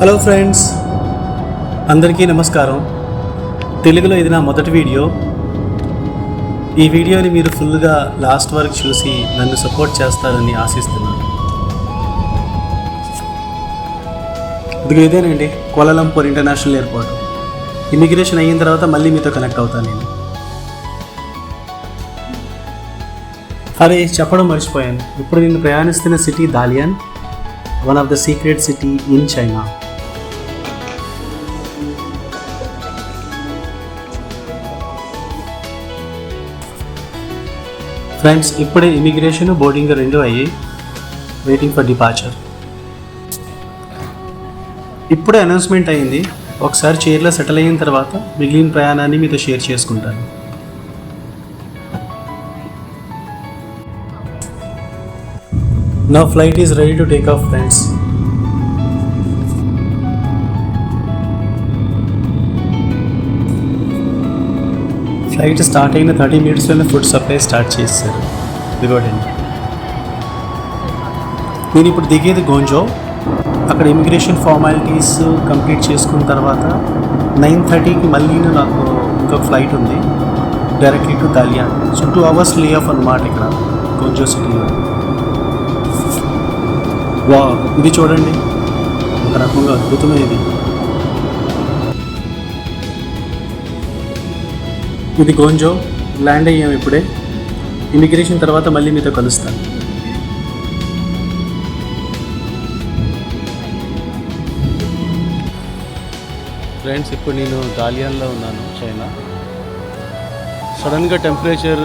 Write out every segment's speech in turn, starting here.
Hello friends, అందరికీ నమస్కారం. తెలుగులో ఇది నా మొదటి వీడియో. ఈ వీడియోని మీరు ఫుల్గా లాస్ట్ వరకు చూసి నన్ను సపోర్ట్ చేస్తారని ఆశిస్తున్నాను. ఇదేనండి కోలాలంపూర్ ఇంటర్నేషనల్ ఎయిర్పోర్ట్. ఇమిగ్రేషన్ అయిన తర్వాత మళ్ళీ మీతో కనెక్ట్ అవుతాను నేను. అరే చెప్పడం మర్చిపోయాను, ఇప్పుడు నేను ప్రయాణిస్తున్న city Dalian, one of the secret city in China. Friends, ఇప్పుడే ఇమిగ్రేషన్ బోర్డింగ్ రెండు అయ్యి వెయిటింగ్ ఫర్ డిపార్చర్. ఇప్పుడే అనౌన్స్మెంట్ అయింది. ఒకసారి చైర్లో సెటిల్ అయిన తర్వాత మిగిలిన ప్రయాణాన్ని మీతో షేర్ చేసుకుంటాను. Now flight is ready to take off, friends. Flight start అయిన 30 minutesలోనే ఫుడ్ సప్లై స్టార్ట్ చేశారు. ఇదిగోండి, నేను ఇప్పుడు దిగేది గోంజో. అక్కడ ఇమిగ్రేషన్ ఫార్మాలిటీస్ కంప్లీట్ చేసుకున్న తర్వాత 9:30కి మళ్ళీ నాకు ఇంకొక ఫ్లైట్ ఉంది directly to Dalian. So 2 hours layoff అన్నమాట ఇక్కడ గోంజో సిటీలో. వా, ఇది చూడండి, ఒక రకంగా అద్భుతమైనది. ఇది గోంజో. ల్యాండ్ అయ్యాం ఇప్పుడే. ఇమిగ్రేషన్ తర్వాత మళ్ళీ మీతో కలుస్తాను. ఫ్రెండ్స్, ఇప్పుడు నేను దాలియాన్లో ఉన్నాను, చైనా. సడన్గా టెంపరేచర్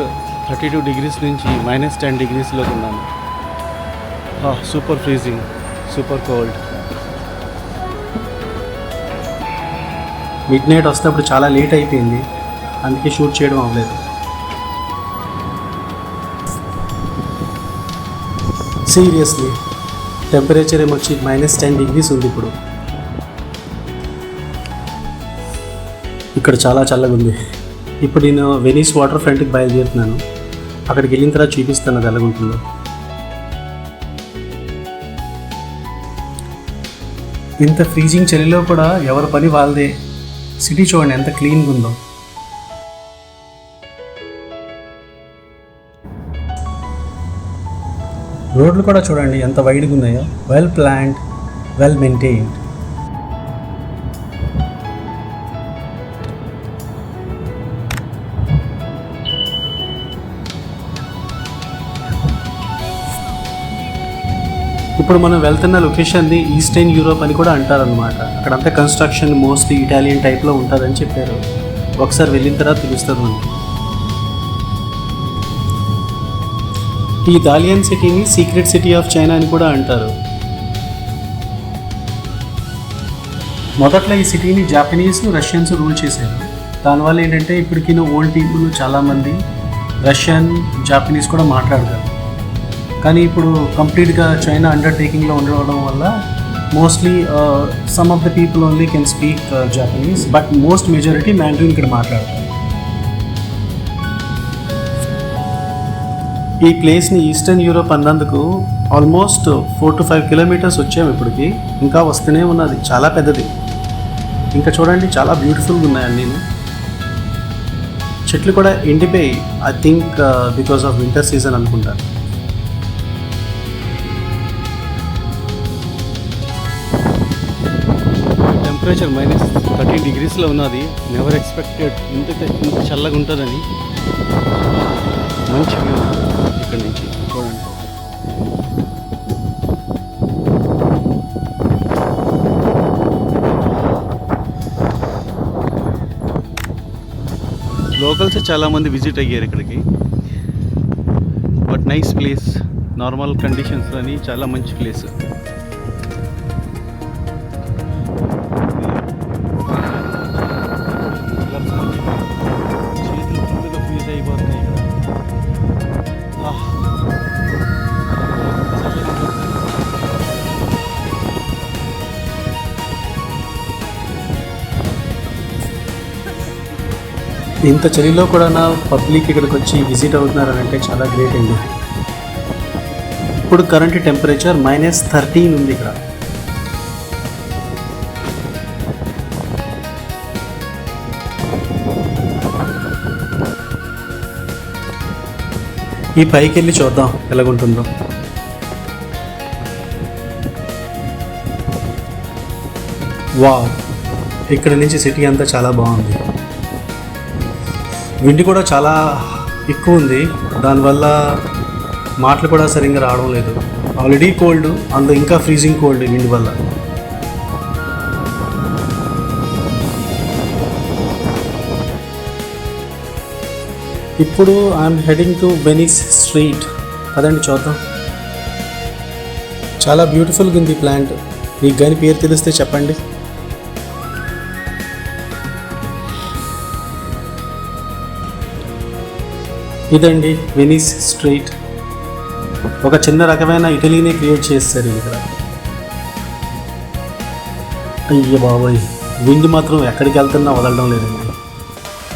32 degrees నుంచి -10 degreesలోకి ఉన్నాను. Super freezing, super cold. Midnight వస్తేప్పుడు చాలా లేట్ అయిపోయింది, అందుకే షూట్ చేయడం అవ్వలేదు. సీరియస్లీ టెంపరేచర్ ఏమొచ్చి -10 degrees ఉంది ఇప్పుడు. ఇక్కడ చాలా చల్లగా ఉంది. ఇప్పుడు నేను వెనీస్ వాటర్ ఫ్రంట్కి బయలుదేరుతున్నాను. అక్కడికి వెళ్ళిన తర్వాత చూపిస్తాను అది ఎలాగుంటుందో. ఇంత ఫ్రీజింగ్ చలిలో కూడా ఎవరి పని వాళ్ళదే. సిటీ చూడండి ఎంత క్లీన్గా ఉందో. రోడ్లు కూడా చూడండి ఎంత వైడ్గా ఉన్నాయో. Well planned, well maintained. ఇప్పుడు మనం వెళ్తున్న లొకేషన్ని ఈస్టర్న్ యూరోప్ అని కూడా అంటారనమాట. అక్కడంతా కన్స్ట్రక్షన్ మోస్ట్లీ ఇటాలియన్ టైప్లో ఉంటుందని చెప్పారు. ఒకసారి వెళ్ళిన తర్వాత తెలుస్తుంది మనకి. ఈ దాలియన్ సిటీని సీక్రెట్ సిటీ ఆఫ్ చైనా అని కూడా అంటారు. మొదట్లో ఈ సిటీని జాపనీస్, రష్యన్స్ రూల్ చేశారు. దానివల్ల ఏంటంటే ఇప్పటికీ ఓల్డ్ పీపుల్ చాలామంది రష్యన్, జాపనీస్ కూడా మాట్లాడతారు. కానీ ఇప్పుడు కంప్లీట్గా చైనా అండర్టేకింగ్లో ఉండడం వల్ల mostly some of the people only can speak Japanese, but most majority Mandarin ఇక్కడ మాట్లాడతారు. ఈ ప్లేస్ని ఈస్టర్న్ యూరోప్ అన్నందుకు ఆల్మోస్ట్ 4 to 5 kilometers వచ్చాము ఇప్పటికి. ఇంకా వస్తూనే ఉన్నది, చాలా పెద్దది. ఇంకా చూడండి చాలా బ్యూటిఫుల్గా ఉన్నాయి అన్నీ. చెట్లు కూడా ఎండిపోయి, I think because of winter season అనుకుంటాను. టెంపరేచర్ -13 degreesలో ఉన్నది. నెవర్ ఎక్స్పెక్టెడ్ ఇంత చల్లగా ఉంటుందని. మంచి వ్యూ ఇక్కడ నుంచి చూడండి. లోకల్స్ చాలామంది విజిట్ అయ్యారు ఇక్కడికి. But nice place, normal conditions అని చాలా మంచి ప్లేస్. ఇంత చలిలో కూడా నా పబ్లిక్ ఇక్కడికి వచ్చి విజిట్ అవుతున్నారనంటే చాలా గ్రేట్ అండి. ఇప్పుడు కరెంట్ టెంపరేచర్ -13 ఉంది ఇక్కడ. ఈ పైకి వెళ్ళి చూద్దాం ఎలాగుంటుందో. వావ్, ఇక్కడ నుంచి సిటీ అంతా చాలా బాగుంది. విండ్ కూడా చాలా ఎక్కువ ఉంది, దానివల్ల మాటలు కూడా సరిగ్గా రావడం లేదు. ఆల్రెడీ కోల్డ్, అందులో ఇంకా ఫ్రీజింగ్ కోల్డ్ విండ్ వల్ల. ఇప్పుడు I'm heading to Venice street. అదండి చూద్దాం. చాలా బ్యూటిఫుల్గా ఉంది ప్లాంట్. మీకు కానీ పేరు తెలిస్తే చెప్పండి. ఇదండి వెనిస్ స్ట్రీట్. ఒక చిన్న రకమైన ఇటలీని క్రియేట్ చేస్తారు ఇక్కడ. అయ్య బాబోయ్, విండ్ మాత్రం ఎక్కడికి వెళ్తున్నా వదలడం లేదండి.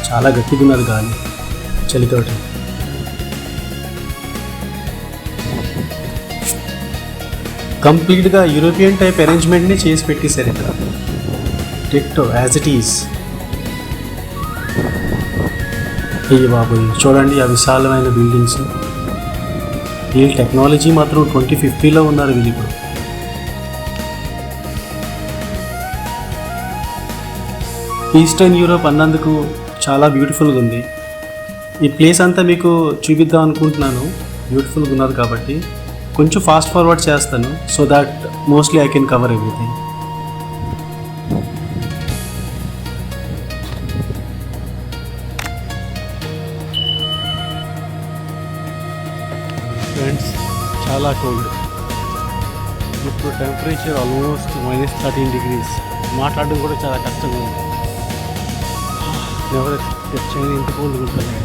చాలా గట్టిగా ఉన్నది గాలి చలితోటి. కంప్లీట్గా యూరోపియన్ టైప్ అరేంజ్మెంట్ని చేసి పెట్టేశారు ఇక్కడ. Ditto as it is. అయ్య బాబోయ్, చూడండి ఆ విశాలమైన బిల్డింగ్స్. వీళ్ళ టెక్నాలజీ మాత్రం 2050లో ఉన్నారు వీళ్ళు ఇప్పుడు. ఈస్టర్న్ యూరోప్ అన్నందుకు చాలా బ్యూటిఫుల్గా ఉంది. ఈ ప్లేస్ అంతా మీకు చూపిద్దాం అనుకుంటున్నాను, బ్యూటిఫుల్గా ఉన్నది కాబట్టి. కొంచెం ఫాస్ట్ ఫార్వర్డ్ చేస్తాను so that mostly I can cover everything. Friends, చాలా కోల్డ్. ఇప్పుడు టెంపరేచర్ ఆల్మోస్ట్ -13 degrees. మాట్లాడడం కూడా చాలా కష్టంగా ఉంది. ఎవరు తెచ్చని ఇంత కోల్డ్గా ఉంటుంది.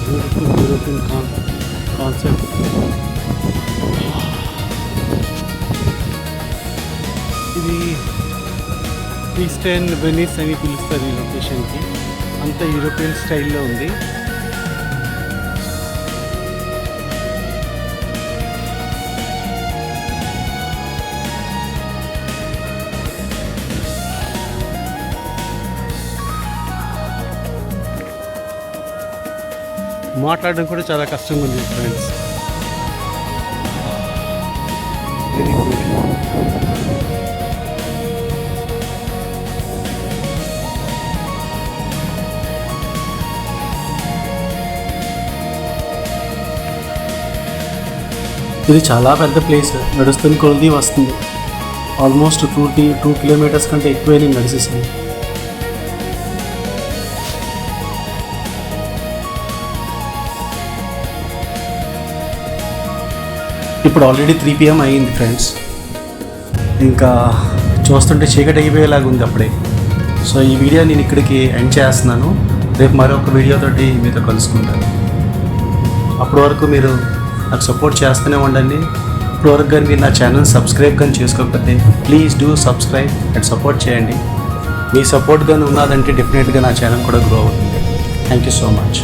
Beautiful European concept. ఇది ఈస్టర్న్ వెనిస్ అని పిలుస్తారు ఈ లొకేషన్కి. అంతా యూరోపియన్ స్టైల్లో ఉంది. మాట్లాడడం కూడా చాలా కష్టంగా ఉంది ఫ్రెండ్స్. Very good. ఇది చాలా పెద్ద ప్లేస్. నడుస్తున్న కొలది వస్తుంది. ఆల్మోస్ట్ 2 kilometers కంటే ఎక్కువే నేను నడిచేసాను. ఇప్పుడు ఆల్రెడీ 3 PM అయ్యింది ఫ్రెండ్స్. ఇంకా చూస్తుంటే చీకటి అయిపోయేలాగా ఉంది అప్పుడే. సో ఈ వీడియో నేను ఇక్కడికి ఎండ్ చేస్తున్నాను. రేపు మరొక వీడియోతోటి మీతో కలుసుకుంటాను. అప్పటి వరకు మీరు నాకు సపోర్ట్ చేస్తూనే ఉండండి. ఇప్పటి వరకు కానీ మీరు నా ఛానల్ సబ్స్క్రైబ్ కానీ చేసుకోకపోతే please do subscribe and support చేయండి. మీ సపోర్ట్ కానీ ఉన్నదంటే డెఫినెట్గా నా ఛానల్ కూడా గ్రో అవుతుంది. Thank you so much.